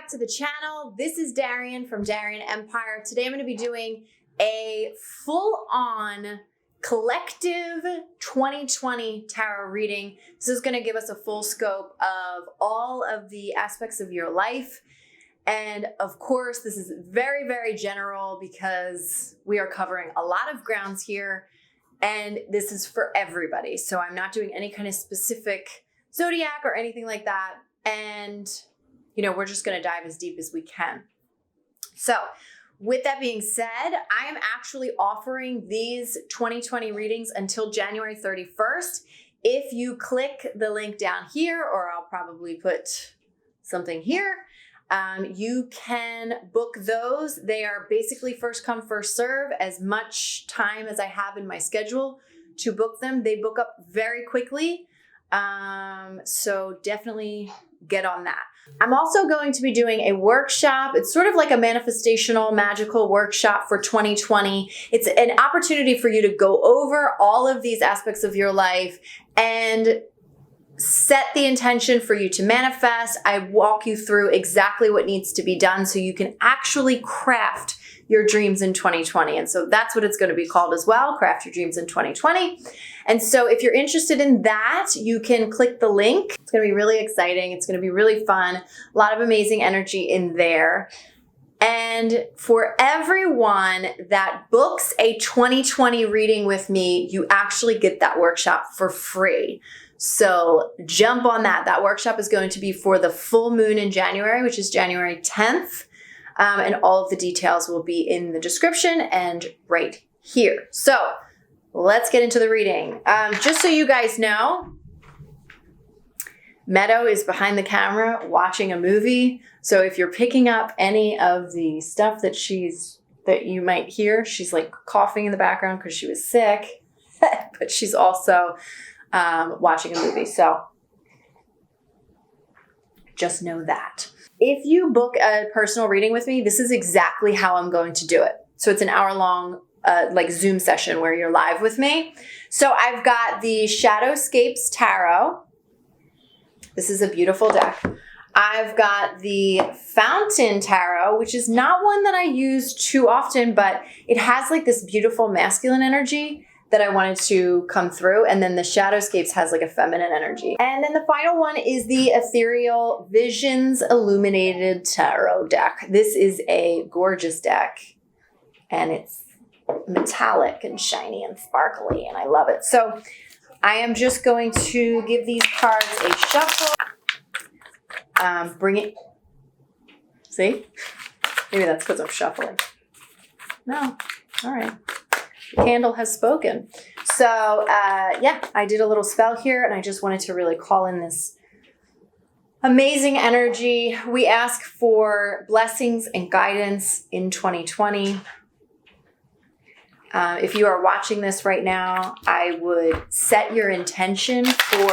back to the channel. This is Darian from Darian Empire. Today I'm going to be doing a full-on collective 2020 tarot reading. This is going to give us a full scope of all of the aspects of your life. And of course, this is very, very general because we are covering a lot of grounds here. And this is for everybody. So I'm not doing any kind of specific zodiac or anything like that. And we're just going to dive as deep as we can. So with that being said, I am actually offering these 2020 readings until January 31st. If you click the link down here, or I'll probably put something here, you can book those. They are basically first come, first serve. As much time as I have in my schedule to book them, they book up very quickly. So definitely get on that. I'm also going to be doing a workshop. It's sort of like a manifestational magical workshop for 2020. It's an opportunity for you to go over all of these aspects of your life and set the intention for you to manifest. I walk you through exactly what needs to be done so you can actually craft your dreams in 2020. And so that's what it's going to be called as well, Craft Your Dreams in 2020. And so if you're interested in that, you can click the link. It's going to be really exciting. It's going to be really fun. A lot of amazing energy in there. And for everyone that books a 2020 reading with me, you actually get that workshop for free. So jump on that. That workshop is going to be for the full moon in January, which is January 10th. And all of the details will be in the description and right here. So let's get into the reading. Just so you guys know, Meadow is behind the camera watching a movie. So if you're picking up any of the stuff that you might hear, she's like coughing in the background because she was sick, but she's also watching a movie. So just know that. If you book a personal reading with me, this is exactly how I'm going to do it. So it's an hour-long Zoom session where you're live with me. So I've got the Shadowscapes Tarot. This is a beautiful deck. I've got the Fountain Tarot, which is not one that I use too often, but it has like this beautiful masculine energy that I wanted to come through. And then the Shadowscapes has like a feminine energy. And then the final one is the Ethereal Visions Illuminated Tarot deck. This is a gorgeous deck and it's metallic and shiny and sparkly and I love it. So I am just going to give these cards a shuffle. Bring it. See? Maybe that's because I'm shuffling. No. All right. The candle has spoken. So yeah, I did a little spell here and I just wanted to really call in this amazing energy. We ask for blessings and guidance in 2020. If you are watching this right now, I would set your intention for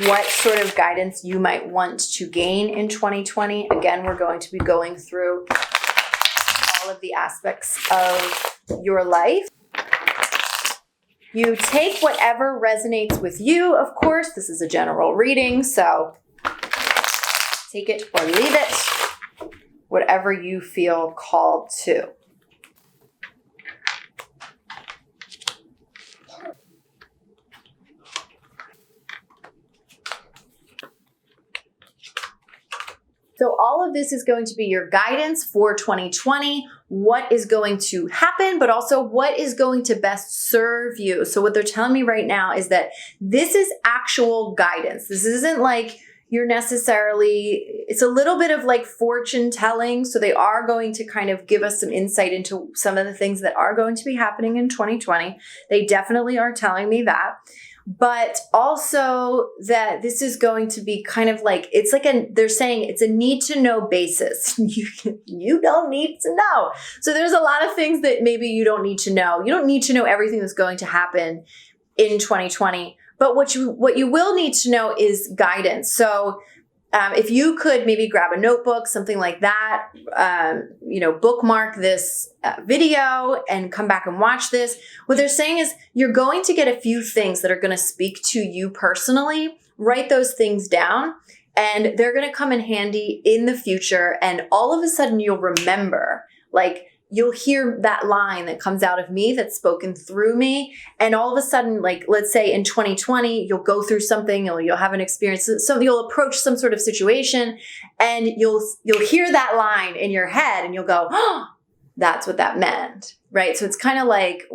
what sort of guidance you might want to gain in 2020. Again, we're going to be going through all of the aspects of your life. You take whatever resonates with you, of course. This is a general reading, so take it or leave it, whatever you feel called to. So all of this is going to be your guidance for 2020, what is going to happen, but also what is going to best serve you. So what they're telling me right now is that this is actual guidance. This isn't like you're necessarily, it's a little bit of like fortune telling. So they are going to kind of give us some insight into some of the things that are going to be happening in 2020. They definitely are telling me that. But also that this is going to be kind of like, it's like they're saying it's a need to know basis. You don't need to know. So there's a lot of things that maybe you don't need to know. You don't need to know everything that's going to happen in 2020. But what you will need to know is guidance. So if you could maybe grab a notebook, something like that, bookmark this video and come back and watch this. What they're saying is you're going to get a few things that are going to speak to you personally. Write those things down and they're going to come in handy in the future. And all of a sudden you'll remember, like, you'll hear that line that comes out of me that's spoken through me. And all of a sudden, like, let's say in 2020, you'll go through something, you'll have an experience, so you'll approach some sort of situation, and you'll hear that line in your head, and you'll go, oh, that's what that meant, right? So it's kind of like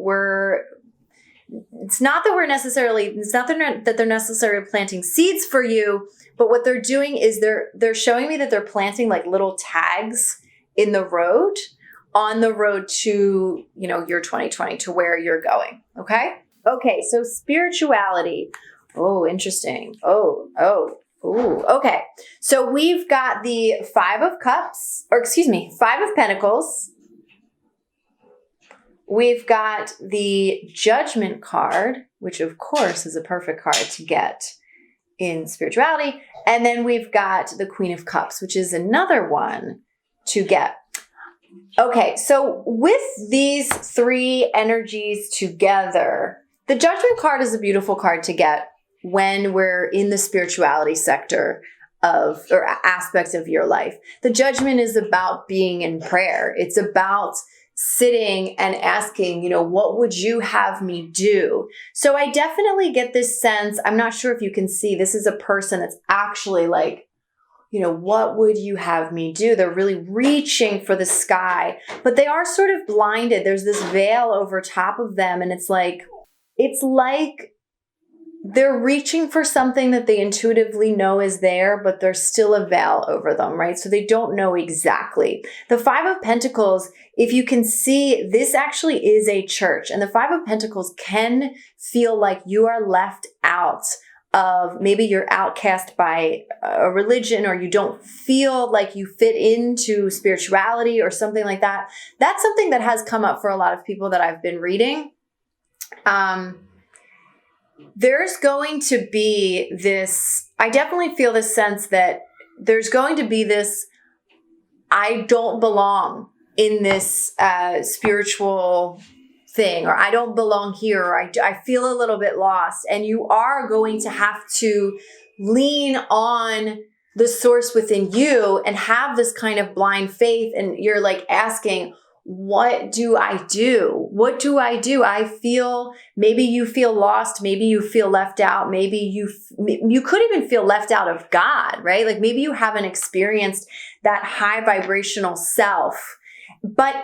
it's not that they're necessarily planting seeds for you, but what they're doing is they're showing me that they're planting like little tags in the road, on the road to, your 2020, to where you're going. Okay. So spirituality. Oh, interesting. Ooh. Okay. So we've got the Five of Pentacles. We've got the Judgment card, which of course is a perfect card to get in spirituality. And then we've got the Queen of Cups, which is another one to get. Okay, so with these three energies together, the Judgment card is a beautiful card to get when we're in the spirituality sector or aspects of your life. The Judgment is about being in prayer. It's about sitting and asking, what would you have me do? So I definitely get this sense, I'm not sure if you can see, this is a person that's actually like, what would you have me do? They're really reaching for the sky, but they are sort of blinded. There's this veil over top of them, and it's like they're reaching for something that they intuitively know is there, but there's still a veil over them, right? So they don't know exactly. The Five of Pentacles, if you can see, this actually is a church, and the Five of Pentacles can feel like you are left out of, maybe you're outcast by a religion, or you don't feel like you fit into spirituality or something like that. That's something that has come up for a lot of people that I've been reading. There's going to be this, I definitely feel this sense that there's going to be this, I don't belong in this spiritual thing, or I don't belong here, or I feel a little bit lost. And you are going to have to lean on the source within you and have this kind of blind faith. And you're like asking, what do I do? What do I do? Maybe you feel lost. Maybe you feel left out. Maybe you could even feel left out of God, right? Like maybe you haven't experienced that high vibrational self, but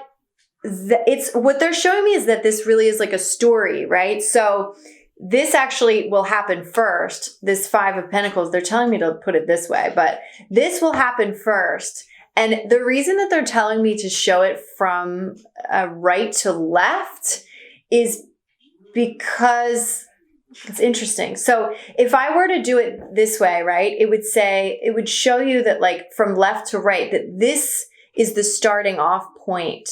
what they're showing me is that this really is like a story, right? So this actually will happen first. This Five of Pentacles, they're telling me to put it this way, but this will happen first. And the reason that they're telling me to show it from right to left is because it's interesting. So if I were to do it this way, right, it would show you that like from left to right, that this is the starting off point.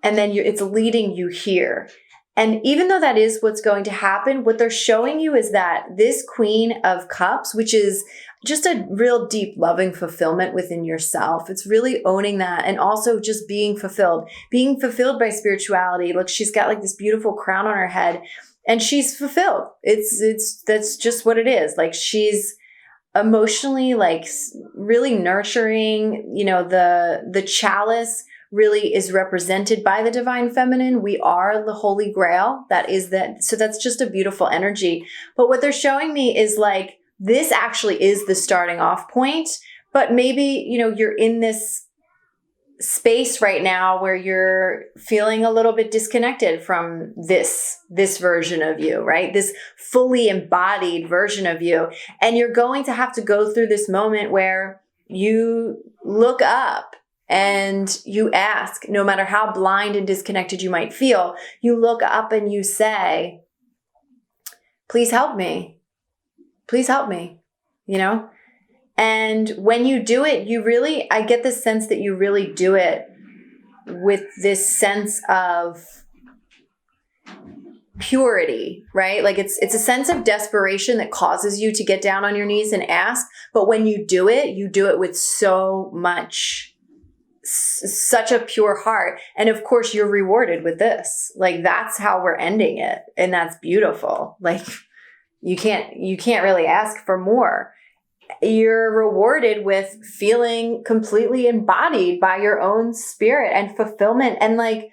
And then it's leading you here. And even though that is what's going to happen, what they're showing you is that this Queen of Cups, which is just a real deep loving fulfillment within yourself. It's really owning that, and also just being fulfilled by spirituality. Look, she's got like this beautiful crown on her head, and she's fulfilled. That's just what it is. Like she's emotionally like really nurturing, the chalice really is represented by the divine feminine. We are the Holy Grail. So that's just a beautiful energy. But what they're showing me is like, this actually is the starting off point, but maybe, you're in this space right now where you're feeling a little bit disconnected from this version of you, right? This fully embodied version of you. And you're going to have to go through this moment where you look up and you ask, no matter how blind and disconnected you might feel, you look up and you say, please help me. Please help me, And when you do it, I get the sense that you really do it with this sense of purity, right? Like it's a sense of desperation that causes you to get down on your knees and ask. But when you do it with such a pure heart. And of course you're rewarded with this. Like that's how we're ending it. And that's beautiful. Like you can't really ask for more. you're rewarded with feeling completely embodied by your own spirit and fulfillment and like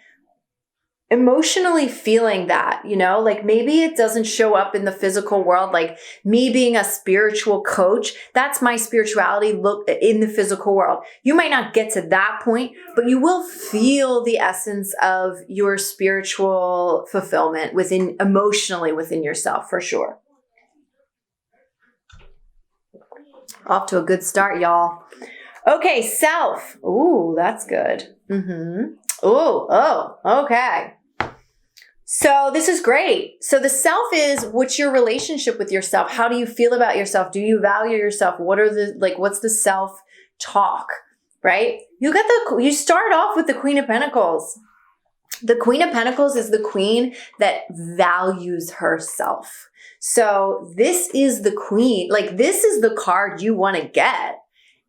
emotionally feeling that, you know, like maybe it doesn't show up in the physical world. Like me being a spiritual coach, that's my spirituality look in the physical world. You might not get to that point, but you will feel the essence of your spiritual fulfillment within emotionally within yourself for sure. Off to a good start, y'all. Okay, self. Ooh, that's good. Okay. So this is great. So the self is, what's your relationship with yourself? How do you feel about yourself? Do you value yourself? What's the self talk, right? You start off with the Queen of Pentacles. The Queen of Pentacles is the queen that values herself. So this is the queen, like this is the card you want to get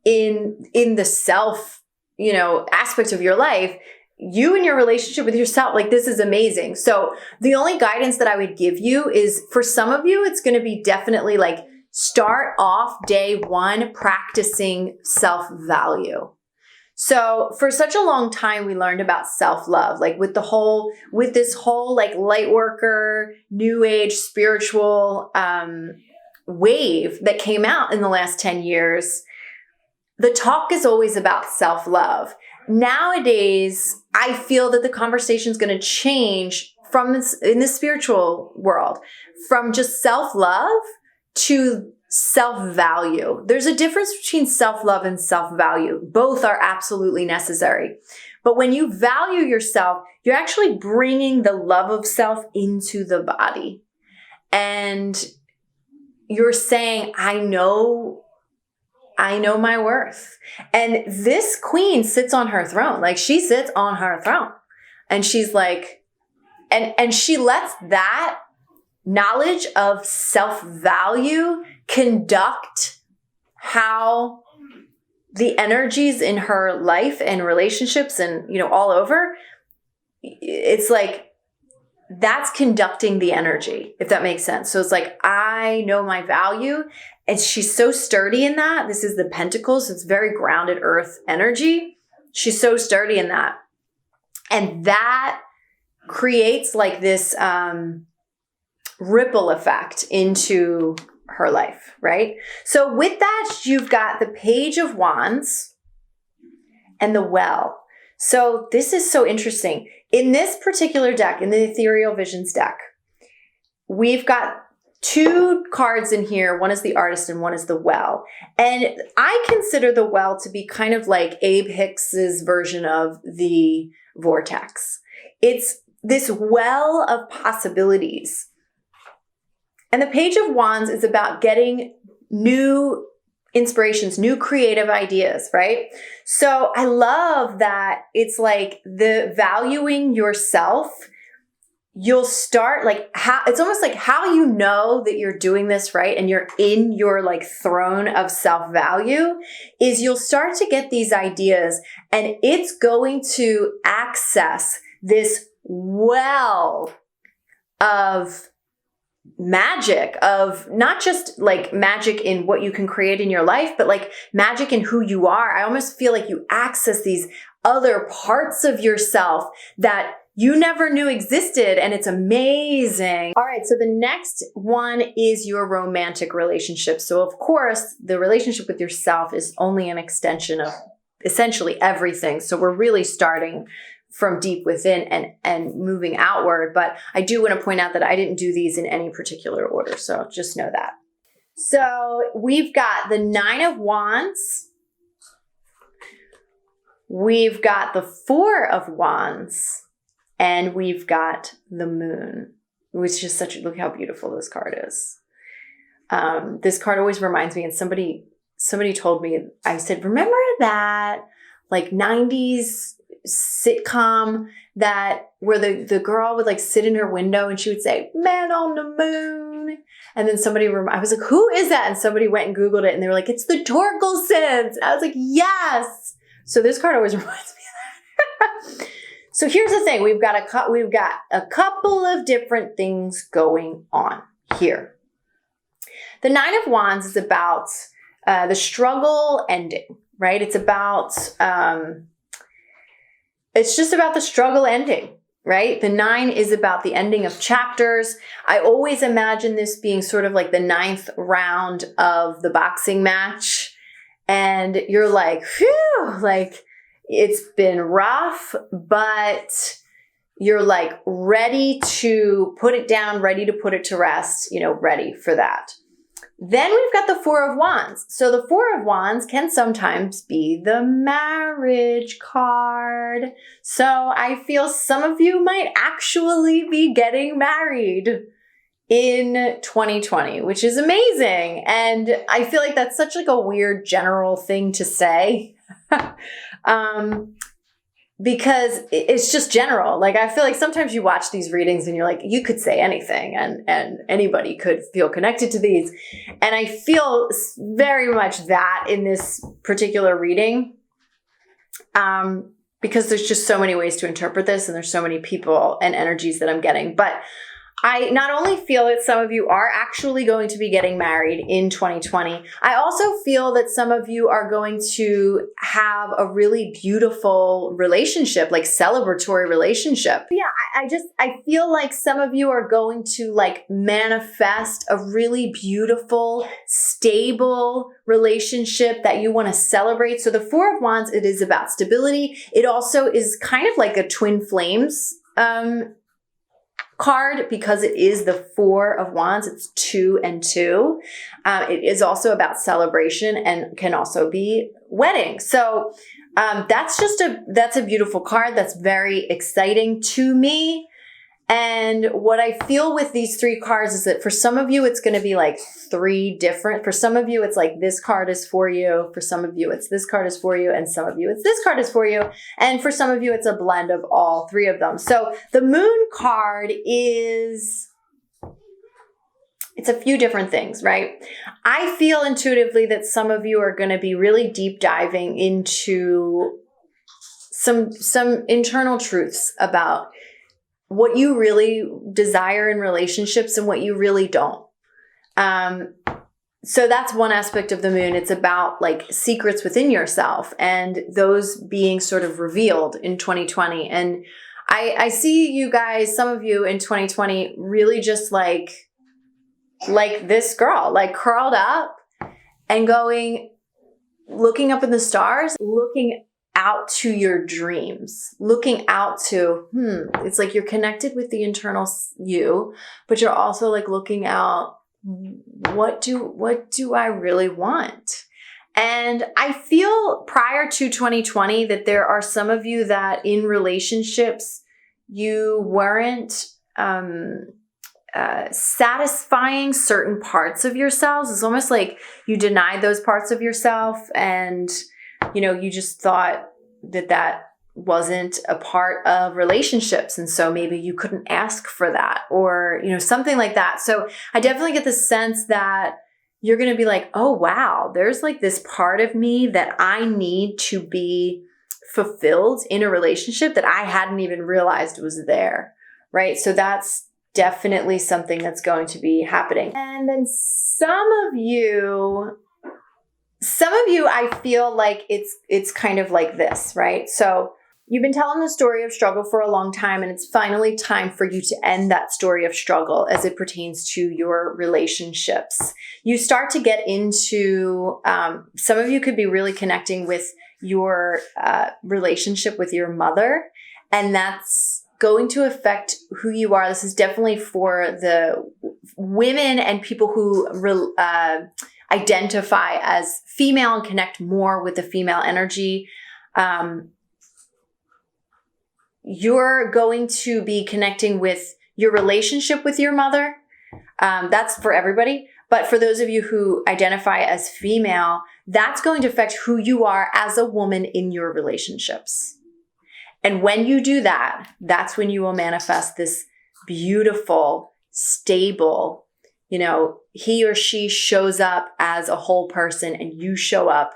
in the self, you know, aspect of your life. You and your relationship with yourself, like this is amazing. So the only guidance that I would give you is for some of you, it's going to be definitely like start off day one practicing self-value. So for such a long time, we learned about self-love, like with this whole like light worker, new age, spiritual wave that came out in the last 10 years. The talk is always about self-love. Nowadays, I feel that the conversation is going to change in the spiritual world from just self-love to self-value. There's a difference between self-love and self-value. Both are absolutely necessary. But when you value yourself, you're actually bringing the love of self into the body. And you're saying, I know my worth. And this queen sits on her throne. Like she sits on her throne. And she's like, and she lets that knowledge of self-value conduct how the energies in her life and relationships and, you know, all over. It's like, that's conducting the energy, if that makes sense. So it's like, I know my value. And she's so sturdy in that. This is the Pentacles. It's very grounded earth energy. She's so sturdy in that. And that creates like this ripple effect into her life, right? So with that, you've got the Page of Wands and the Well. So this is so interesting. In this particular deck, in the Ethereal Visions deck, we've got two cards in here. One is the Artist and one is the Well. And I consider the Well to be kind of like Abe Hicks's version of the Vortex. It's this well of possibilities. And the Page of Wands is about getting new inspirations, new creative ideas, right? So I love that it's like the valuing yourself. You'll start like it's almost like how you know that you're doing this right and you're in your like throne of self-value is you'll start to get these ideas and it's going to access this well of magic, of not just like magic in what you can create in your life, but like magic in who you are. I almost feel like you access these other parts of yourself that you never knew existed, and it's amazing. All right, so the next one is your romantic relationship. So of course, the relationship with yourself is only an extension of essentially everything. So we're really starting from deep within and moving outward. But I do want to point out that I didn't do these in any particular order. So just know that. So we've got the Nine of Wands. We've got the Four of Wands. And we've got the Moon, which is look how beautiful this card is. This card always reminds me, and somebody told me, I said, remember that like 90s sitcom that where the girl would like sit in her window and she would say, "Man on the Moon." And then I was like, who is that? And somebody went and Googled it and they were like, it's the Torkelsons. I was like, yes. So this card always reminds me of that. So here's the thing. We've got a couple of different things going on here. The Nine of Wands is about the struggle ending, right? It's about, it's just about the struggle ending, right? The 9 is about the ending of chapters. I always imagine this being sort of like the 9th round of the boxing match. And you're like, phew, like it's been rough, but you're like ready to put it down, ready to put it to rest, ready for that. Then we've got the 4 of Wands. So the 4 of Wands can sometimes be the marriage card. So I feel some of you might actually be getting married in 2020, which is amazing. And I feel like that's such like a weird general thing to say. Because it's just general. Like, I feel like sometimes you watch these readings and you're like, you could say anything and anybody could feel connected to these. And I feel very much that in this particular reading, because there's just so many ways to interpret this and there's so many people and energies that I'm getting. But I not only feel that some of you are actually going to be getting married in 2020, I also feel that some of you are going to have a really beautiful relationship, like celebratory relationship. Yeah, I feel like some of you are going to like manifest a really beautiful, stable relationship that you want to celebrate. So the 4 of Wands, it is about stability. It also is kind of like a twin flames, card, because it is the 4 of Wands. It's 2 and 2. It is also about celebration and can also be wedding. So that's a beautiful card. That's very exciting to me. And what I feel with these 3 cards is that for some of you, it's going to be like 3 different. For some of you, it's like this card is for you. For some of you, it's this card is for you. And some of you, it's this card is for you. And for some of you, it's a blend of all 3 of them. So the Moon card it's a few different things, right? I feel intuitively that some of you are going to be really deep diving into some internal truths about what you really desire in relationships and what you really don't. So that's one aspect of the Moon. It's about like secrets within yourself and those being sort of revealed in 2020. And I see you guys, some of you in 2020, really just like this girl, like curled up and looking up in the stars, looking out to your dreams, looking out to, it's like you're connected with the internal you, but you're also like looking out, what do I really want? And I feel prior to 2020 that there are some of you that in relationships, you weren't satisfying certain parts of yourselves. It's almost like you denied those parts of yourself and you just thought that wasn't a part of relationships. And so maybe you couldn't ask for that or, something like that. So I definitely get the sense that you're going to be like, oh, wow, there's like this part of me that I need to be fulfilled in a relationship that I hadn't even realized was there. Right. So that's definitely something that's going to be happening. And then some of you, I feel like it's kind of like this, right? So you've been telling the story of struggle for a long time, and it's finally time for you to end that story of struggle as it pertains to your relationships. You start to get into, some of you could be really connecting with your relationship with your mother, and that's going to affect who you are. This is definitely for the women and people who identify as female and connect more with the female energy. You're going to be connecting with your relationship with your mother. That's for everybody. But for those of you who identify as female, that's going to affect who you are as a woman in your relationships. And when you do that, that's when you will manifest this beautiful, stable, he or she shows up as a whole person and you show up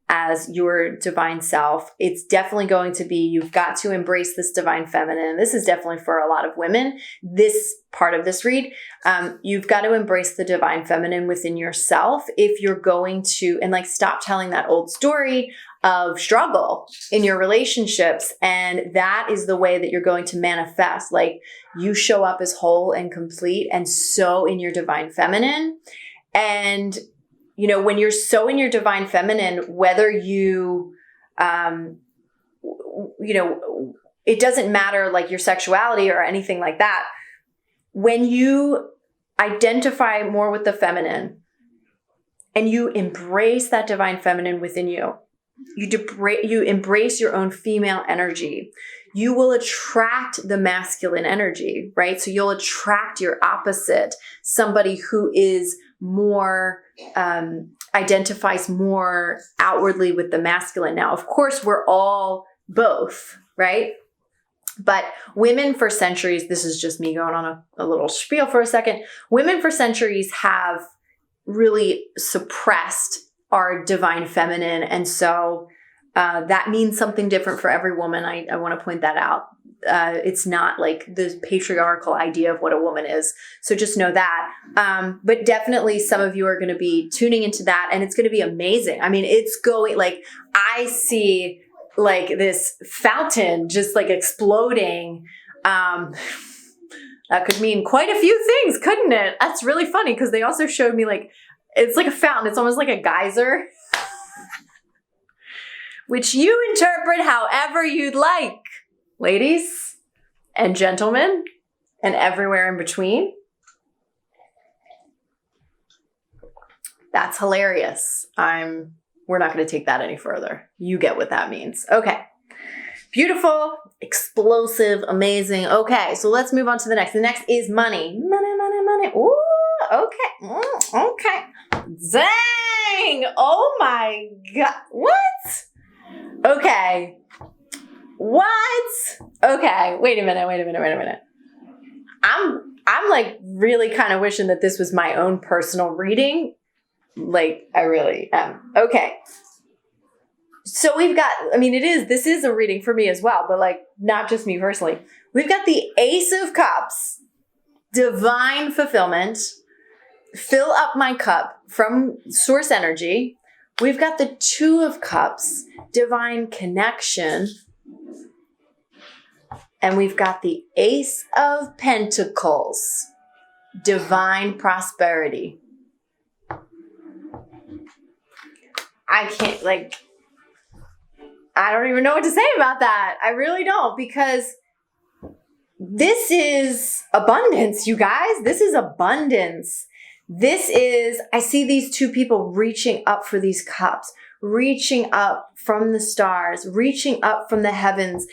as your divine self. It's definitely going to be, you've got to embrace this divine feminine. This is definitely for a lot of women, this part of this read. You've got to embrace the divine feminine within yourself if you're going to, and like stop telling that old story of struggle in your relationships. And that is the way that you're going to manifest. Like you show up as whole and complete and so in your divine feminine. And you know, when you're so in your divine feminine, whether you, you know, it doesn't matter like your sexuality or anything like that. When you identify more with the feminine and you embrace that divine feminine within you, you embrace your own female energy, you will attract the masculine energy, right? So you'll attract your opposite, somebody who is more, identifies more outwardly with the masculine. Now, of course, we're all both, right? But women for centuries, this is just me going on a little spiel for a second. Women for centuries have really suppressed our divine feminine. And so that means something different for every woman. I want to point that out. It's not like the patriarchal idea of what a woman is. So just know that. But definitely some of you are going to be tuning into that and it's going to be amazing. I mean, it's going like, I see like this fountain just like exploding. That could mean quite a few things, couldn't it? That's really funny because they also showed me like, it's like a fountain. It's almost like a geyser, which you interpret however you'd like. Ladies and gentlemen and everywhere in between. That's hilarious. We're not going to take that any further. You get what that means. Okay. Beautiful, explosive, amazing. Okay, so let's move on to the next. The next is money. Money, money, money. Ooh, okay. Okay. Dang. Oh my God. What? Okay. What? Okay. Wait a minute. I'm like really kind of wishing that this was my own personal reading. Like I really am. Okay. So we've got, this is a reading for me as well, but like not just me personally. We've got the Ace of Cups, divine fulfillment, fill up my cup from source energy. We've got the Two of Cups, divine connection. And we've got the Ace of Pentacles, divine prosperity. I don't even know what to say about that. I really don't, because this is abundance, you guys. This is abundance. I see these two people reaching up for these cups, reaching up from the stars, reaching up from the heavens.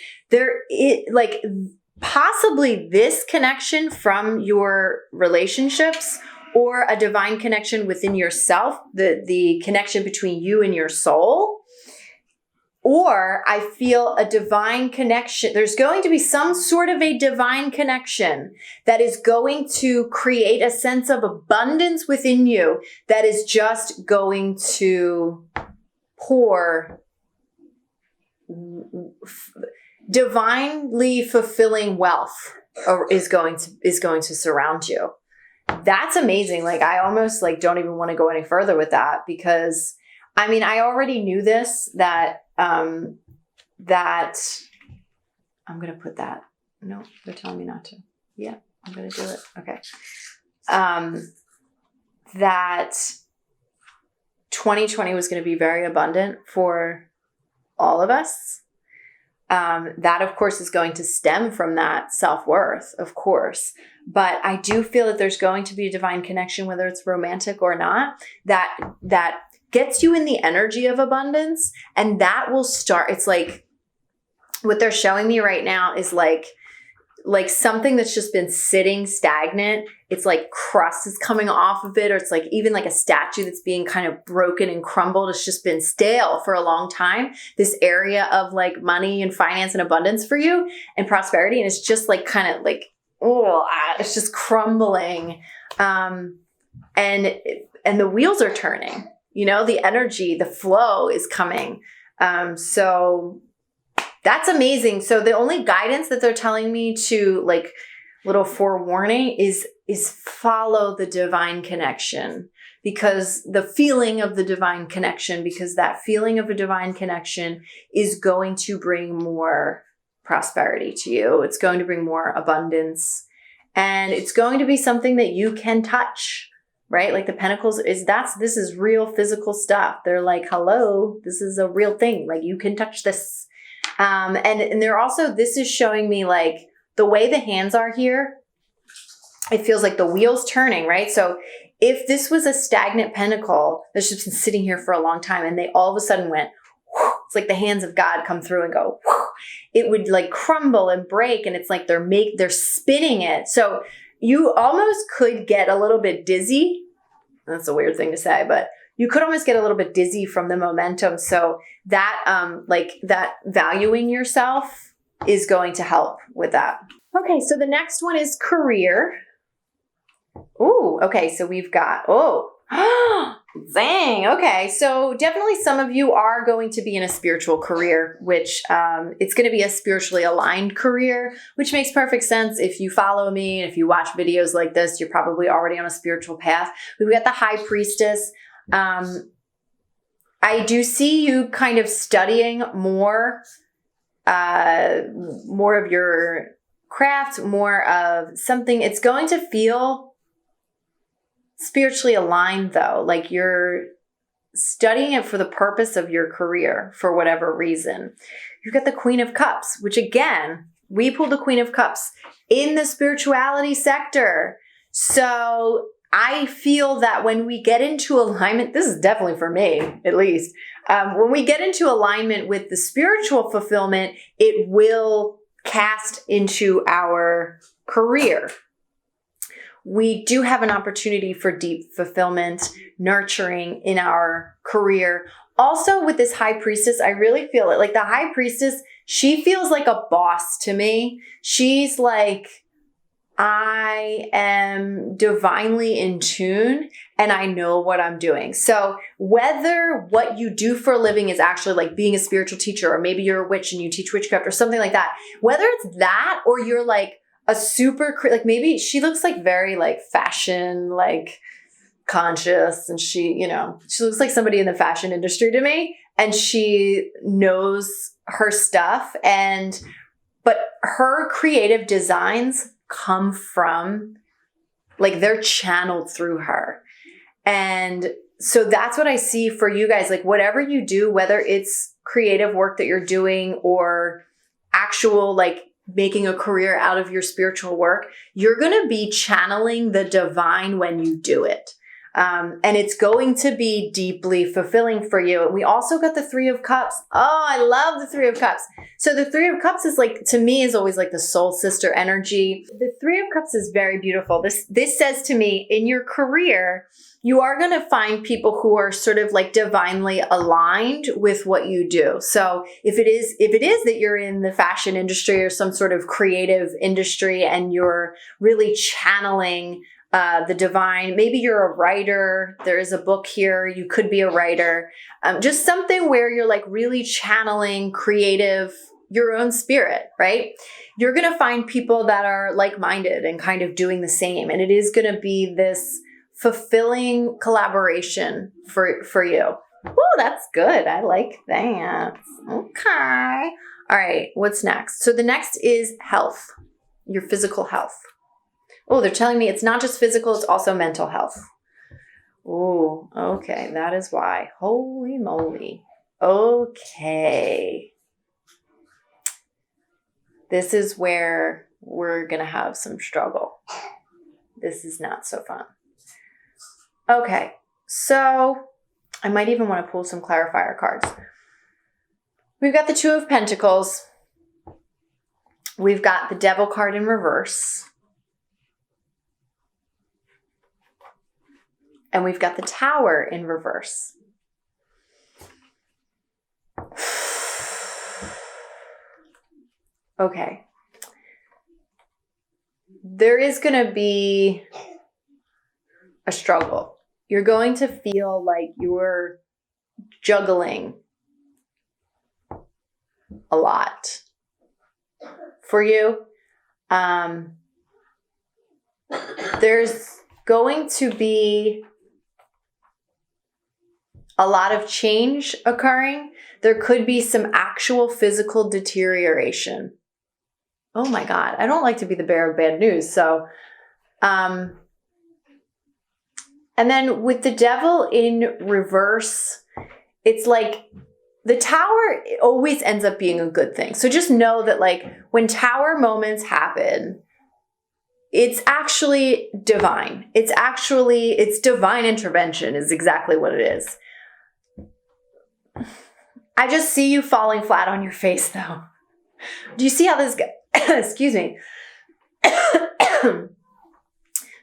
Possibly this connection from your relationships or a divine connection within yourself, the connection between you and your soul. Or I feel a divine connection. There's going to be some sort of a divine connection that is going to create a sense of abundance within you that is just going to pour divinely fulfilling wealth is going to surround you. That's amazing. Like I almost don't even want to go any further with that because I already knew this, that I'm going to put that. No, they're telling me not to. Yeah, I'm going to do it. Okay. That 2020 was going to be very abundant for all of us. That of course is going to stem from that self-worth, of course. But I do feel that there's going to be a divine connection, whether it's romantic or not, that gets you in the energy of abundance. And that will start, it's like, what they're showing me right now is like something that's just been sitting stagnant. It's like crust is coming off of it, or it's like even like a statue that's being kind of broken and crumbled. It's just been stale for a long time. This area of like money and finance and abundance for you and prosperity. And it's just like kind of like, it's just crumbling. And the wheels are turning. you know, the energy, the flow is coming. So that's amazing. So the only guidance that they're telling me to, like, little forewarning is follow the divine connection, because the feeling of the divine connection, because that feeling of a divine connection is going to bring more prosperity to you. It's going to bring more abundance, and it's going to be something that you can touch, right? Like the Pentacles this is real physical stuff. They're like, hello, this is a real thing. Like, you can touch this. And they're also, this is showing me, like, the way the hands are here, it feels like the wheel's turning, right? So if this was a stagnant pentacle that's just been sitting here for a long time and they all of a sudden went, whoosh, it's like the hands of God come through and go, whoosh, it would like crumble and break, and it's like they're spinning it. So you almost could get a little bit dizzy. That's a weird thing to say, but you could almost get a little bit dizzy from the momentum. So that, like, that valuing yourself is going to help with that. Okay, so the next one is career. Ooh, okay, so we've got, dang, okay. So definitely some of you are going to be in a spiritual career, which it's going to be a spiritually aligned career, which makes perfect sense. If you follow me, and if you watch videos like this, you're probably already on a spiritual path. We've got the High Priestess. I do see you kind of studying more of your craft, more of something. It's going to feel spiritually aligned, though. Like you're studying it for the purpose of your career for whatever reason. You've got the Queen of Cups, which again, we pulled the Queen of Cups in the spirituality sector. So I feel that when we get into alignment, this is definitely for me, at least, when we get into alignment with the spiritual fulfillment, it will cast into our career. We do have an opportunity for deep fulfillment, nurturing in our career. Also with this High Priestess, I really feel it. Like the High Priestess, she feels like a boss to me. She's like, I am divinely in tune and I know what I'm doing. So whether what you do for a living is actually like being a spiritual teacher, or maybe you're a witch and you teach witchcraft or something like that, whether it's that or you're like a super, like maybe she looks like very like fashion, like conscious, and she looks like somebody in the fashion industry to me, and she knows her stuff, but her creative designs come from, like, they're channeled through her. And so that's what I see for you guys. Like whatever you do, whether it's creative work that you're doing or actual, like making a career out of your spiritual work, you're going to be channeling the divine when you do it. And it's going to be deeply fulfilling for you. And we also got the Three of Cups. Oh, I love the Three of Cups. So the Three of Cups is like, to me, is always like the soul sister energy. The Three of Cups is very beautiful. This says to me, in your career, you are going to find people who are sort of like divinely aligned with what you do. So if it is that you're in the fashion industry or some sort of creative industry and you're really channeling the divine, maybe you're a writer, there is a book here, you could be a writer, just something where you're like really channeling creative, your own spirit, right? You're going to find people that are like-minded and kind of doing the same. And it is going to be this fulfilling collaboration for you. Oh, that's good. I like that. Okay. All right. What's next? So the next is health, your physical health. Oh, they're telling me it's not just physical, it's also mental health. Oh, okay. That is why. Holy moly. Okay. This is where we're going to have some struggle. This is not so fun. Okay. So I might even want to pull some clarifier cards. We've got the Two of Pentacles. We've got the Devil card in reverse. And we've got the Tower in reverse. Okay. There is going to be a struggle you're going to feel like you're juggling a lot for you. There's going to be a lot of change occurring. There could be some actual physical deterioration. Oh my God, I don't like to be the bearer of bad news. So, and then with the devil in reverse, it's like the tower always ends up being a good thing. So just know that like when tower moments happen, it's actually divine. It's divine intervention is exactly what it is. I just see you falling flat on your face though. Do you see how this excuse me.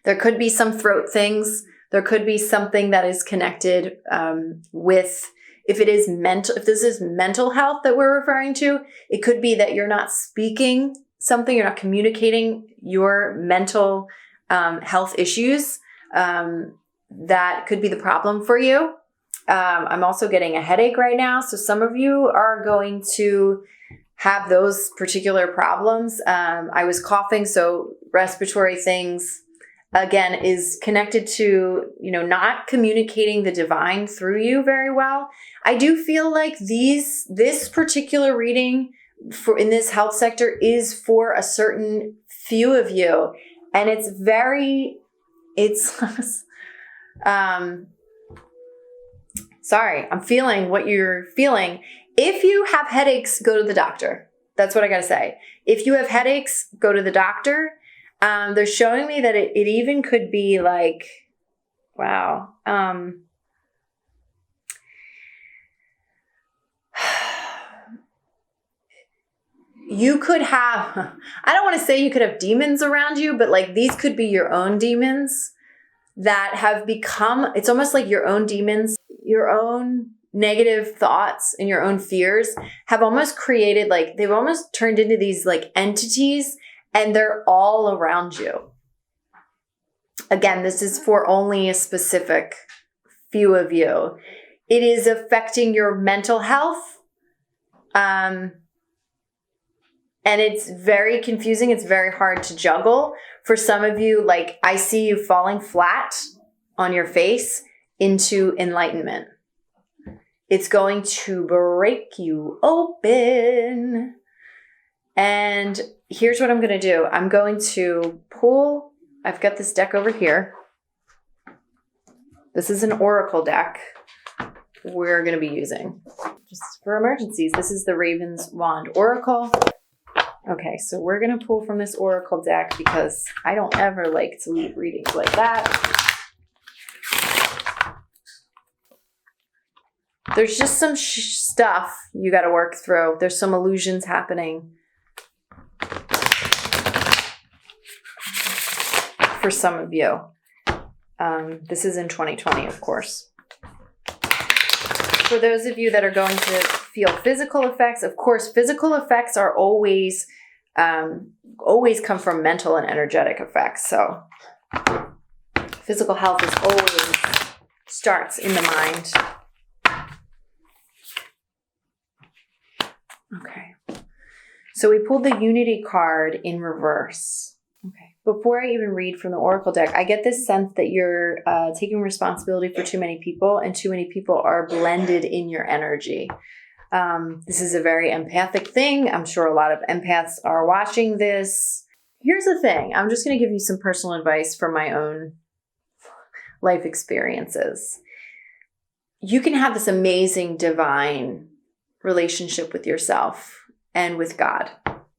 There could be some throat things. There could be something that is connected with, if this is mental health that we're referring to, it could be that you're not speaking something, you're not communicating your mental health issues. That could be the problem for you. I'm also getting a headache right now. So some of you are going to have those particular problems. I was coughing, so respiratory things, again, is connected to, not communicating the divine through you very well. I do feel like this particular reading in this health sector is for a certain few of you. And sorry, I'm feeling what you're feeling. If you have headaches, go to the doctor. That's what I got to say. If you have headaches, go to the doctor. They're showing me that it even could be like, wow. You could have, I don't want to say you could have demons around you, but like these could be your own demons that have become, it's almost like your own demons, your own negative thoughts and your own fears have almost created, like they've almost turned into these like entities, and they're all around you. Again, this is for only a specific few of you. It is affecting your mental health. And it's very confusing. It's very hard to juggle. For some of you, like I see you falling flat on your face into enlightenment. It's going to break you open. And here's what I'm going to do. I'm going to pull, I've got this deck over here. This is an oracle deck we're going to be using just for emergencies. This is the Raven's Wand Oracle. Okay, so we're going to pull from this oracle deck because I don't ever like to leave readings like that. There's just some stuff you got to work through. There's some illusions happening for some of you. This is in 2020, of course. For those of you that are going to feel physical effects, of course, physical effects are always come from mental and energetic effects. So physical health is always starts in the mind. Okay. So we pulled the Unity card in reverse. Okay. Before I even read from the Oracle deck, I get this sense that you're taking responsibility for too many people, and too many people are blended in your energy. This is a very empathic thing. I'm sure a lot of empaths are watching this. Here's the thing. I'm just going to give you some personal advice from my own life experiences. You can have this amazing divine relationship with yourself and with God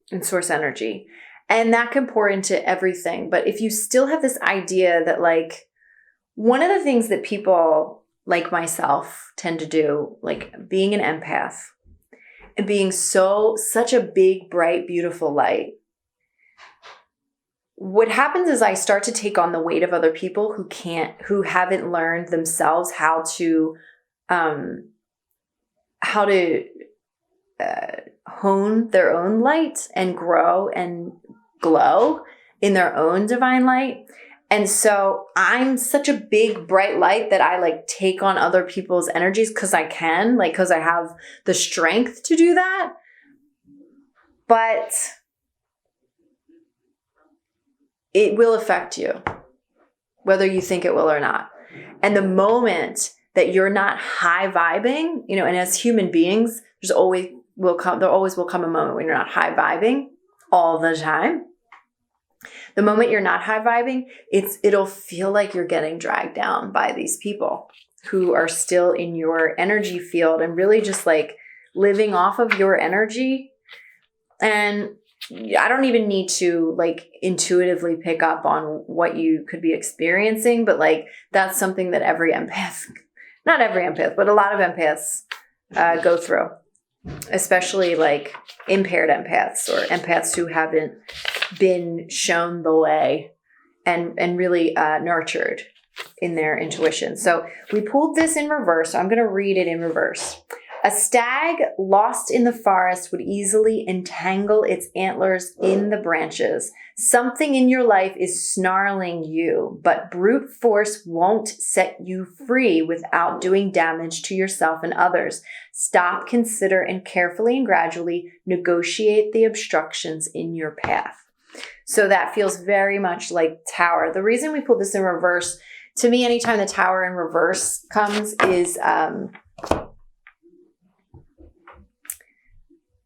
and source energy. And that can pour into everything. But if you still have this idea that like one of the things that people like myself tend to do, like being an empath and being such a big, bright, beautiful light, what happens is I start to take on the weight of other people who haven't learned themselves how to hone their own light and grow and glow in their own divine light. And so I'm such a big bright light that I like take on other people's energies because I can, like, because I have the strength to do that. But it will affect you, whether you think it will or not. And the moment that you're not high vibing, you know, and as human beings, there always will come a moment when you're not high vibing all the time. The moment you're not high vibing, it'll feel like you're getting dragged down by these people who are still in your energy field and really just like living off of your energy. And I don't even need to like intuitively pick up on what you could be experiencing, but like that's something that every empath, not every empath, but a lot of empaths go through, especially like impaired empaths or empaths who haven't been shown the way and really nurtured in their intuition. So we pulled this in reverse. So I'm going to read it in reverse. A stag lost in the forest would easily entangle its antlers in the branches. Something in your life is snarling you, but brute force won't set you free without doing damage to yourself and others. Stop, consider, and carefully and gradually negotiate the obstructions in your path. So that feels very much like Tower. The reason we pulled this in reverse, to me, anytime the Tower in reverse comes is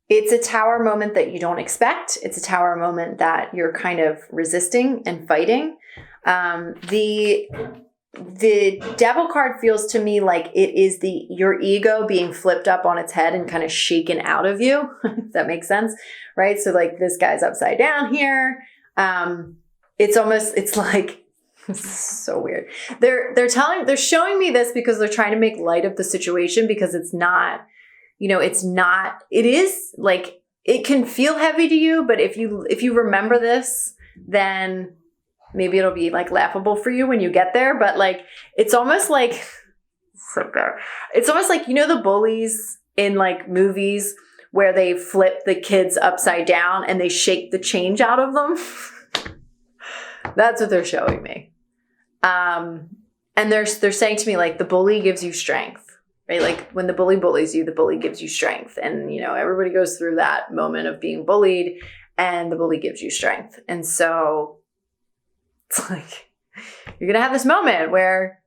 it's a Tower moment that you don't expect. It's a Tower moment that you're kind of resisting and fighting. The Devil card feels to me like it is your ego being flipped up on its head and kind of shaken out of you, if that makes sense, right? So like this guy's upside down here. It's like, this is so weird. They're showing me this because they're trying to make light of the situation because it's not, you know, it is like, it can feel heavy to you, but if you remember this, then maybe it'll be like laughable for you when you get there. But like, it's almost like, you know, the bullies in like movies where they flip the kids upside down and they shake the change out of them. That's what they're showing me. And they're saying to me, like, the bully gives you strength. Right? Like when the bully bullies you, the bully gives you strength. And, you know, everybody goes through that moment of being bullied and the bully gives you strength. And so it's like, you're going to have this moment where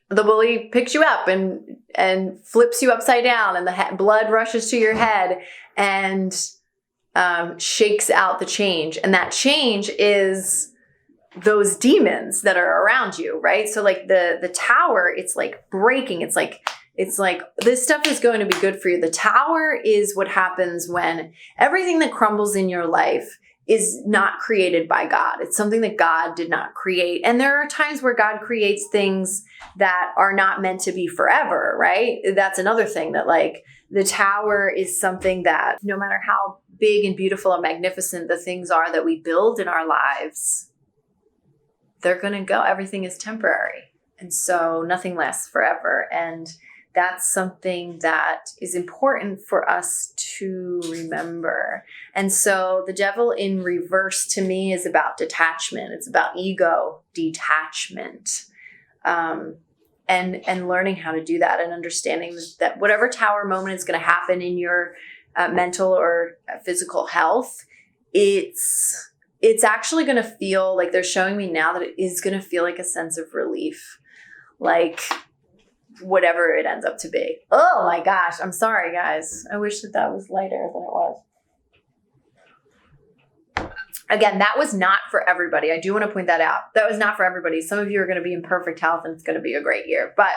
the bully picks you up and flips you upside down and the blood rushes to your head and shakes out the change. And that change is those demons that are around you, right? So like the Tower, it's like breaking. It's like this stuff is going to be good for you. The Tower is what happens when everything that crumbles in your life is not created by God. It's something that God did not create. And there are times where God creates things that are not meant to be forever, right? That's another thing, that like the Tower is something that no matter how big and beautiful and magnificent the things are that we build in our lives, they're going to go. Everything is temporary. And so nothing lasts forever. And that's something that is important for us to remember. And so the Devil in reverse to me is about detachment. It's about ego detachment. And learning how to do that and understanding that whatever Tower moment is going to happen in your mental or physical health, it's actually going to feel like, they're showing me now that it is going to feel like a sense of relief, like whatever it ends up to be. Oh my gosh. I'm sorry, guys. I wish that was lighter than it was. Again, that was not for everybody. I do want to point that out. That was not for everybody. Some of you are going to be in perfect health and it's going to be a great year, but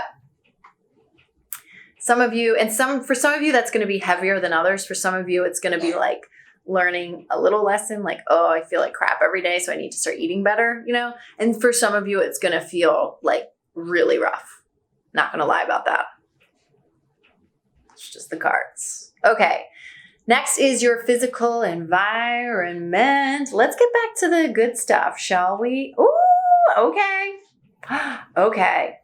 for some of you, that's going to be heavier than others. For some of you, it's going to be like learning a little lesson, like, oh, I feel like crap every day, so I need to start eating better, you know? And for some of you, it's going to feel like really rough. Not going to lie about that. It's just the cards. Okay. Next is your physical environment. Let's get back to the good stuff, shall we? Ooh, okay. Okay.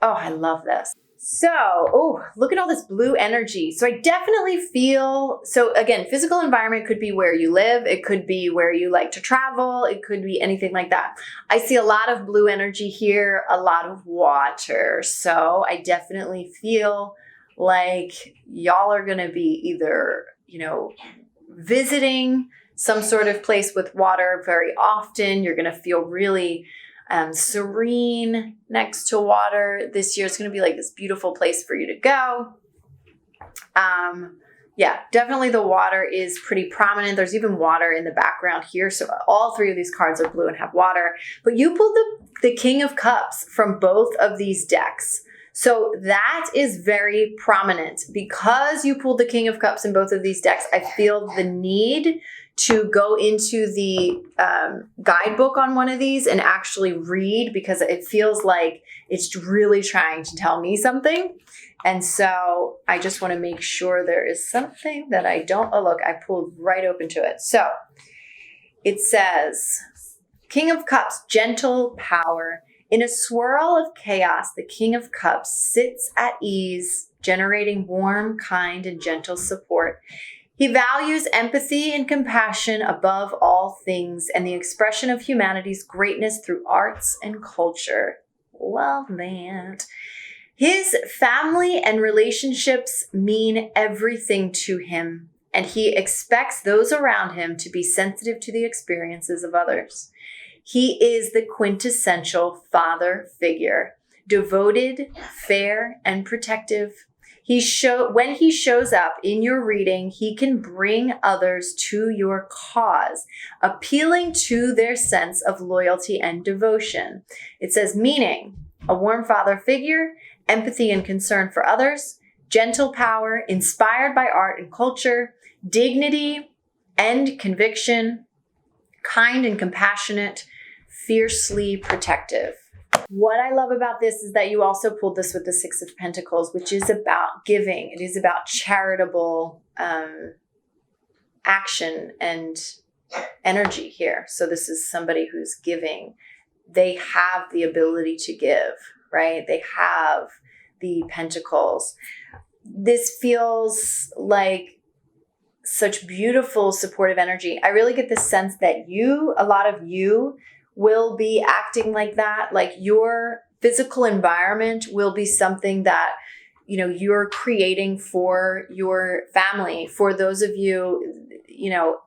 Oh, I love this. So, oh, look at all this blue energy. So I definitely feel, so again, physical environment could be where you live. It could be where you like to travel. It could be anything like that. I see a lot of blue energy here, a lot of water. So I definitely feel like y'all are going to be either, visiting some sort of place with water very often. You're going to feel really serene next to water this year. It's going to be like this beautiful place for you to go. Yeah, definitely the water is pretty prominent. There's even water in the background here. So all three of these cards are blue and have water. But you pulled the King of Cups from both of these decks. So that is very prominent. Because you pulled the King of Cups in both of these decks, I feel the need to go into the guidebook on one of these and actually read, because it feels like it's really trying to tell me something. And so I just want to make sure there is something that I don't, oh look, I pulled right open to it. So it says, King of Cups, gentle power. In a swirl of chaos, the King of Cups sits at ease, generating warm, kind, and gentle support. He values empathy and compassion above all things and the expression of humanity's greatness through arts and culture. Love that. His family and relationships mean everything to him, and he expects those around him to be sensitive to the experiences of others. He is the quintessential father figure, devoted, fair, and protective. When he shows up in your reading, he can bring others to your cause, appealing to their sense of loyalty and devotion. It says, meaning, a warm father figure, empathy and concern for others, gentle power, inspired by art and culture, dignity and conviction, kind and compassionate, fiercely protective. What I love about this is that you also pulled this with the Six of Pentacles, which is about giving. It is about charitable action and energy here. So this is somebody who's giving. They have the ability to give, right? They have the Pentacles. This feels like such beautiful supportive energy. I really get the sense that a lot of you will be acting like that. Like your physical environment will be something that, you're creating for your family. For those of you,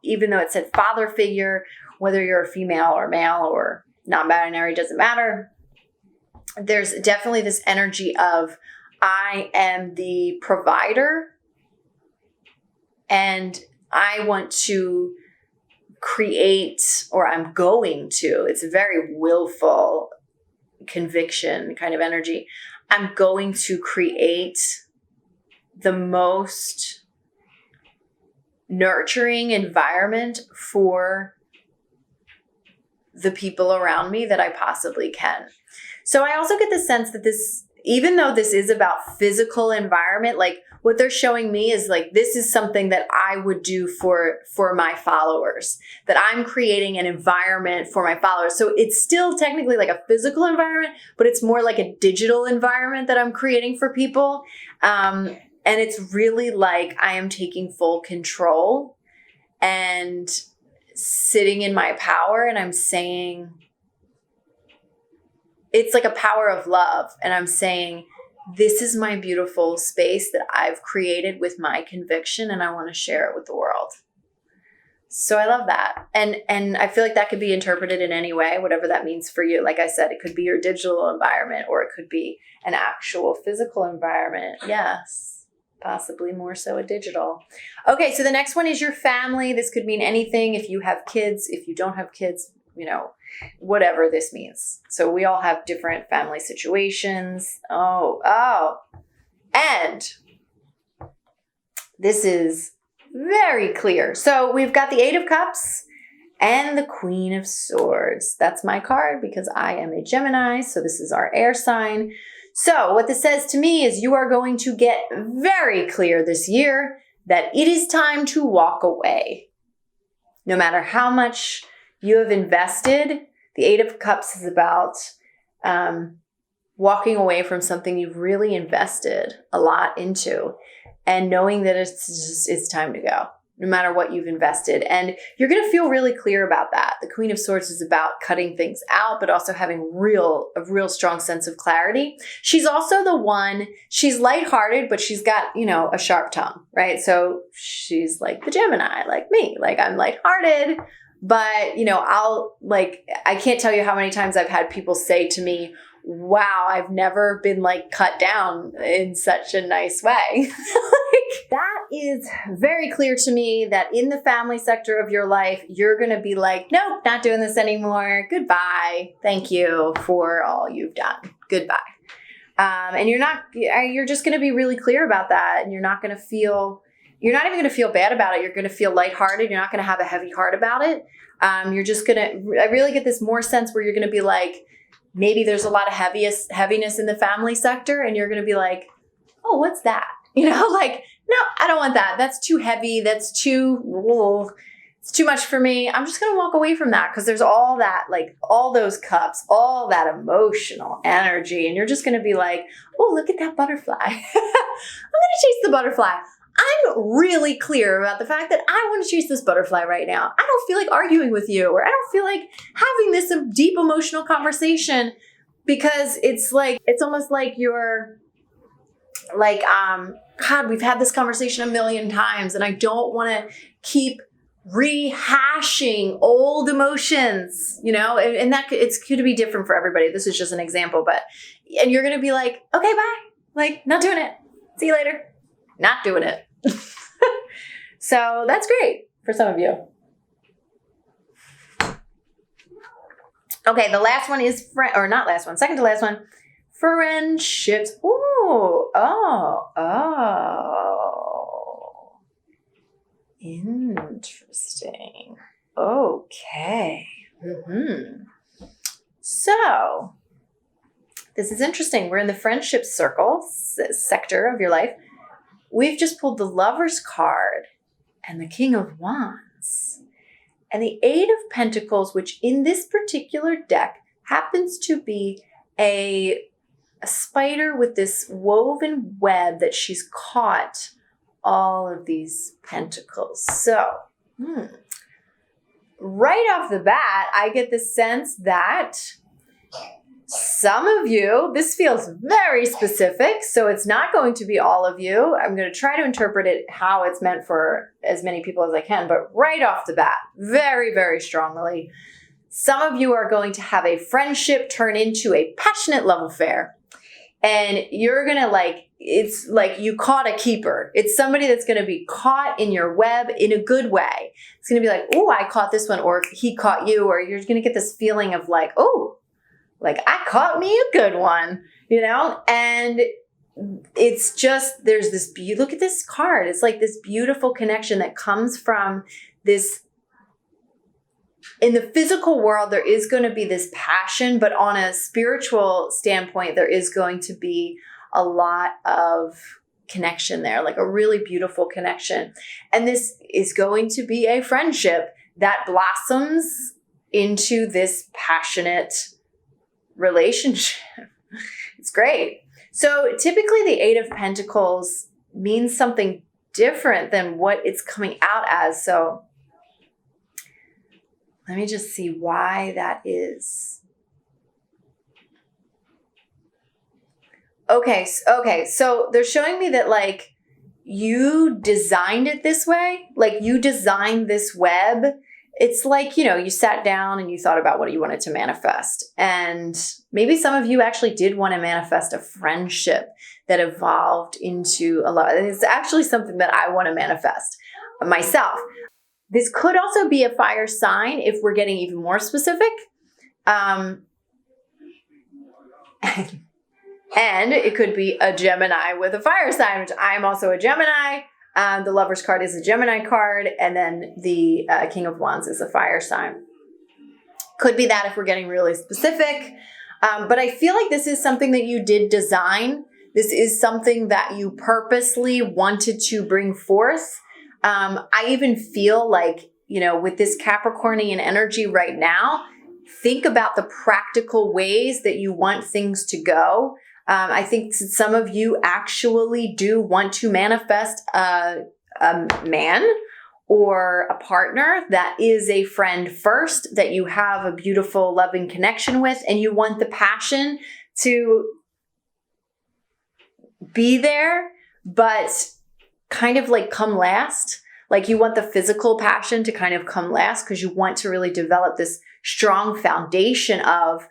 even though it said father figure, whether you're a female or male or non-binary, doesn't matter. There's definitely this energy of, I am the provider and I want to create, or I'm going to, it's a very willful conviction kind of energy. I'm going to create the most nurturing environment for the people around me that I possibly can. So I also get the sense that this, even though this is about physical environment, like what they're showing me is like, this is something that I would do for my followers, that I'm creating an environment for my followers. So it's still technically like a physical environment, but it's more like a digital environment that I'm creating for people. And it's really like I am taking full control and sitting in my power. And I'm saying, it's like a power of love. And I'm saying, this is my beautiful space that I've created with my conviction, and I want to share it with the world. So I love that. And I feel like that could be interpreted in any way, whatever that means for you. Like I said, it could be your digital environment, or it could be an actual physical environment. Yes, possibly more so a digital. Okay, so the next one is your family. This could mean anything. If you have kids, if you don't have kids, whatever this means. So we all have different family situations. And this is very clear. So we've got the Eight of Cups and the Queen of Swords. That's my card because I am a Gemini. So this is our air sign. So what this says to me is you are going to get very clear this year that it is time to walk away. No matter how much you have invested. The Eight of Cups is about walking away from something you've really invested a lot into and knowing that it's time to go, no matter what you've invested. And you're going to feel really clear about that. The Queen of Swords is about cutting things out, but also having a real strong sense of clarity. She's also the one, she's lighthearted, but she's got, a sharp tongue, right? So she's like the Gemini, like me. Like, I'm lighthearted, but, I can't tell you how many times I've had people say to me, wow, I've never been cut down in such a nice way. That is very clear to me that in the family sector of your life, you're going to be like, nope, not doing this anymore. Goodbye. Thank you for all you've done. Goodbye. And you're just going to be really clear about that. And you're not even going to feel bad about it. You're going to feel lighthearted. You're not going to have a heavy heart about it. I really get this more sense where you're going to be like, maybe there's a lot of heaviness in the family sector, and you're going to be like, oh, what's that? No, I don't want that. That's too heavy. It's too much for me. I'm just going to walk away from that because there's all that, all those cups, all that emotional energy. And you're just going to be like, oh, look at that butterfly. I'm going to chase the butterfly. I'm really clear about the fact that I want to chase this butterfly right now. I don't feel like arguing with you, or I don't feel like having this deep emotional conversation, because it's almost like you're like, God, we've had this conversation a million times and I don't want to keep rehashing old emotions, and that it's could be different for everybody. This is just an example, and you're going to be like, okay, bye. Not doing it. See you later. Not doing it. So that's great for some of you. Okay, the last one is second to last one, friendships. Ooh, interesting. Okay. So this is interesting. We're in the friendship circle sector of your life. We've just pulled the Lover's card and the King of Wands and the Eight of Pentacles, which in this particular deck happens to be a spider with this woven web that she's caught all of these pentacles. So, right off the bat, I get the sense that some of you, this feels very specific, so it's not going to be all of you. I'm going to try to interpret it how it's meant for as many people as I can, but right off the bat, very, very strongly, some of you are going to have a friendship turn into a passionate love affair. And you're going to it's like you caught a keeper. It's somebody that's going to be caught in your web in a good way. It's going to be like, oh, I caught this one, or he caught you, or you're going to get this feeling of I caught me a good one, and it's just, there's this, look at this card. It's like this beautiful connection that comes from this. In the physical world, there is going to be this passion, but on a spiritual standpoint, there is going to be a lot of connection there, like a really beautiful connection. And this is going to be a friendship that blossoms into this passionate relationship. It's great. So typically the Eight of Pentacles means something different than what it's coming out as. So let me just see why that is. Okay, so they're showing me that you designed it this way, you designed this web. It's you sat down and you thought about what you wanted to manifest. And maybe some of you actually did want to manifest a friendship that evolved into a love. And it's actually something that I want to manifest myself. This could also be a fire sign if we're getting even more specific. And it could be a Gemini with a fire sign, which I'm also a Gemini. The Lover's card is a Gemini card, and then the King of Wands is a fire sign. Could be that if we're getting really specific. But I feel like this is something that you did design. This is something that you purposely wanted to bring forth. I even feel with this Capricornian energy right now, think about the practical ways that you want things to go. I think some of you actually do want to manifest a man or a partner that is a friend first, that you have a beautiful, loving connection with, and you want the passion to be there, but kind of like come last. Like you want the physical passion to kind of come last because you want to really develop this strong foundation of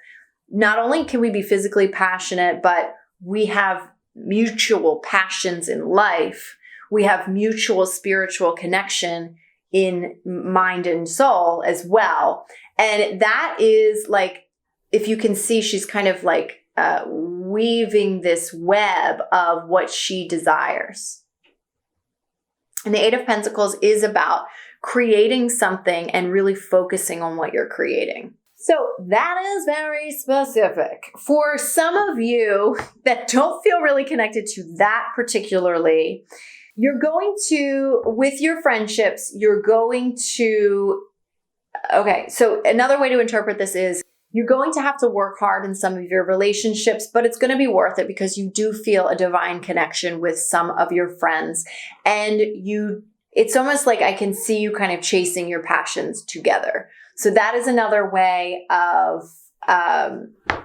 not only can we be physically passionate, but we have mutual passions in life. We have mutual spiritual connection in mind and soul as well. And that is like, if you can see, she's kind of like weaving this web of what she desires. And the Eight of Pentacles is about creating something and really focusing on what you're creating. So that is very specific. For some of you that don't feel really connected to that particularly, you're going to, with your friendships, you're going to, okay, so another way to interpret this is you're going to have to work hard in some of your relationships, but it's going to be worth it because you do feel a divine connection with some of your friends. And it's almost like I can see you kind of chasing your passions together. So that is another way of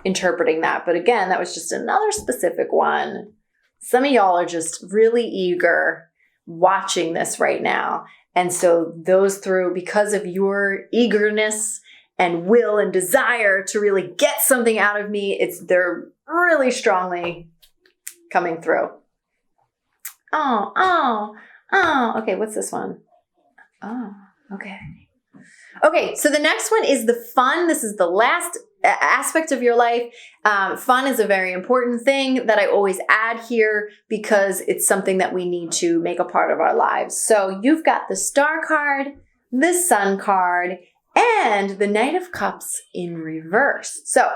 interpreting that. But again, that was just another specific one. Some of y'all are just really eager watching this right now. And so those through, because of your eagerness and will and desire to really get something out of me, they're really strongly coming through. Oh. Okay, what's this one? Oh, okay. Okay, so the next one is the fun. This is the last aspect of your life. Fun is a very important thing that I always add here because it's something that we need to make a part of our lives. So you've got the Star card, the Sun card, and the Knight of Cups in reverse. So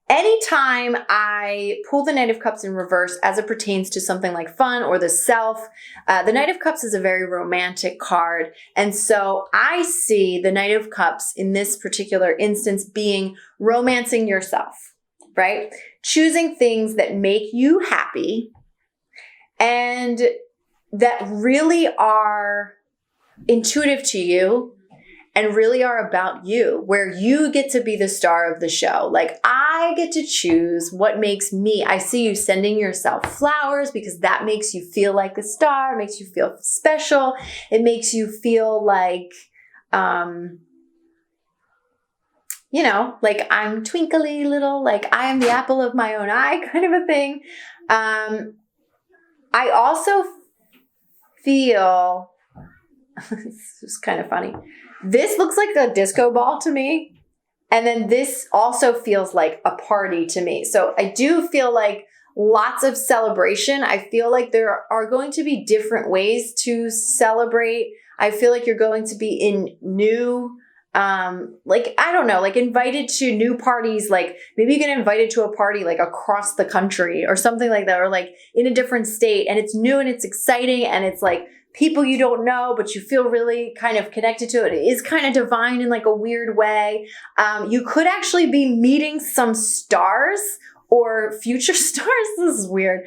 anytime I pull the Knight of Cups in reverse as it pertains to something like fun or the self, the Knight of Cups is a very romantic card. And so I see the Knight of Cups in this particular instance being romancing yourself, right? Choosing things that make you happy and that really are intuitive to you and really are about you, where you get to be the star of the show. Like I get to choose what makes me. I see you sending yourself flowers because that makes you feel like a star, makes you feel special. It makes you feel like, like I'm twinkly little, like I am the apple of my own eye kind of a thing. I also feel, this is kind of funny. This looks like a disco ball to me. And then this also feels like a party to me. So I do feel like lots of celebration. I feel like there are going to be different ways to celebrate. I feel like you're going to be in new, invited to new parties. Like maybe you get invited to a party like across the country or something like that, or like in a different state, and it's new and it's exciting and it's like people you don't know, but you feel really kind of connected to it. It is kind of divine in like a weird way. You could actually be meeting some stars or future stars. This is weird.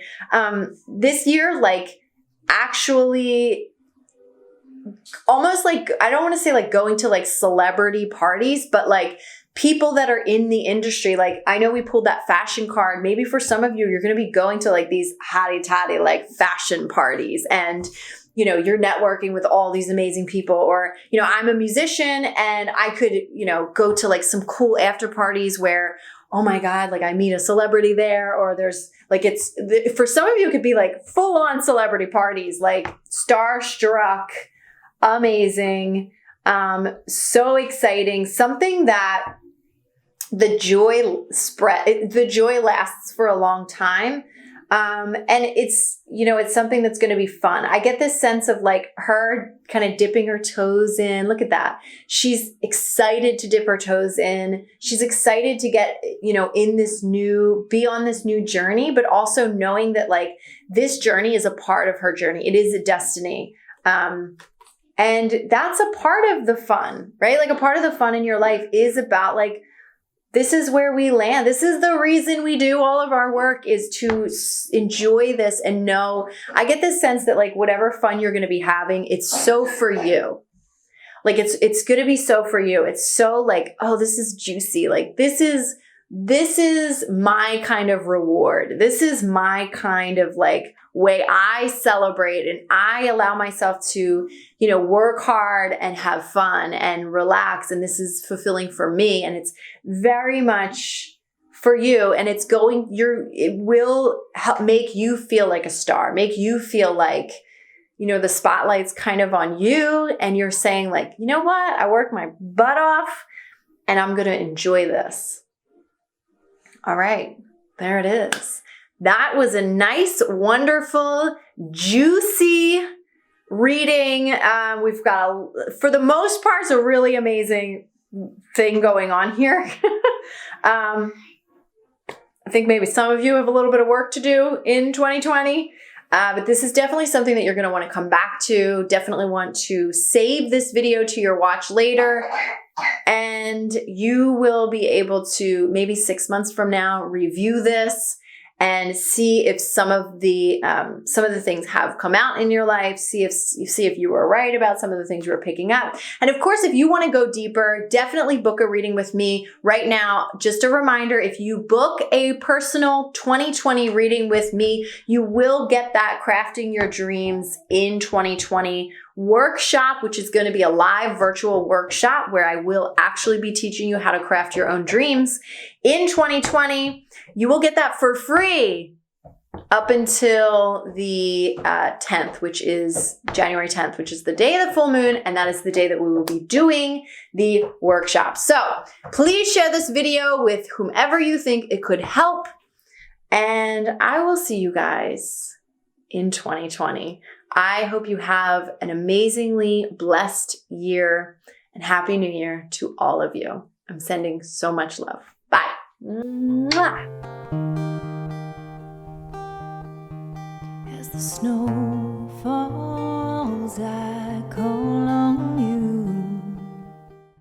This year, like actually almost like, I don't want to say like going to like celebrity parties, but like people that are in the industry. Like I know we pulled that fashion card. Maybe for some of you, you're going to be going to like these hottie-toddy like fashion parties, and you're networking with all these amazing people. Or, I'm a musician and I could, go to like some cool after parties where, oh my God, like I meet a celebrity there. Or there's like, for some of you, it could be like full on celebrity parties, like starstruck, amazing, so exciting, something that the joy lasts for a long time. And it's something that's going to be fun. I get this sense of like her kind of dipping her toes in. Look at that. She's excited to dip her toes in. She's excited to get, be on this new journey, but also knowing that like this journey is a part of her journey. It is a destiny. And that's a part of the fun, right? Like a part of the fun in your life is about like this is where we land. This is the reason we do all of our work, is to enjoy this and know. I get this sense that like whatever fun you're going to be having, it's so for you. Like it's going to be so for you. It's so like, oh, this is juicy. Like this is my kind of reward. This is my kind of like way I celebrate and I allow myself to, you know, work hard and have fun and relax. And this is fulfilling for me. And it's very much for you. And it will help make you feel like a star, make you feel like, you know, the spotlight's kind of on you. And you're saying like, you know what? I worked my butt off and I'm going to enjoy this. All right, there it is. That was a nice, wonderful, juicy reading. We've got, for the most part, a really amazing thing going on here. I think maybe some of you have a little bit of work to do in 2020. But this is definitely something that you're going to want to come back to. Definitely want to save this video to your watch later. And you will be able to, maybe 6 months from now, review this and see if some of the things have come out in your life. See if you were right about some of the things you were picking up. And of course, if you want to go deeper, definitely book a reading with me right now. Just a reminder, if you book a personal 2020 reading with me, you will get that Crafting Your Dreams in 2020 workshop, which is going to be a live virtual workshop where I will actually be teaching you how to craft your own dreams in 2020. You will get that for free up until the 10th, which is January 10th, which is the day of the full moon. And that is the day that we will be doing the workshop. So please share this video with whomever you think it could help. And I will see you guys in 2020. I hope you have an amazingly blessed year, and Happy New Year to all of you. I'm sending so much love. Bye. Mwah. As the snow falls, I call